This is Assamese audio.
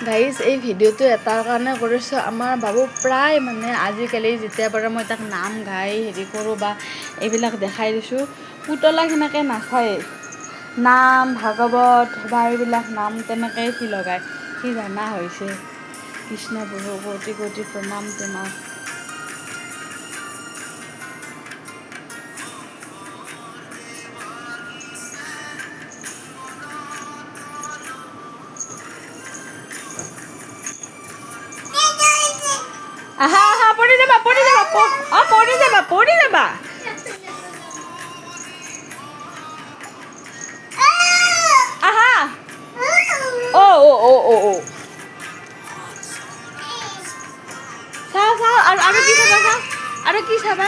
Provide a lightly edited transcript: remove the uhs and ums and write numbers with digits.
গাইজ এই ভিডিঅ'টো এটাৰ কাৰণে কৰিছোঁ, আমাৰ বাবু প্ৰায় মানে আজিকালি যেতিয়াৰ পৰা মই তাক নাম গাই হেৰি কৰোঁ বা এইবিলাক দেখাই দিছোঁ, পুতলা সেনেকৈ নাচায়েই। নাম ভাগৱত বা এইবিলাক নাম তেনেকৈয়ে সি লগায়। সি জানা হৈছে। কৃষ্ণ প্ৰভু কোটি কোটি প্ৰণাম তোমাক। আহা আহা পৰি যাবা পৰি যাবা পৰি যাবা পৰি যাবা। আহা অ অ অ অ অ চাওঁ চাওঁ আৰু কি চাবা চাওঁ আৰু কি চাবা।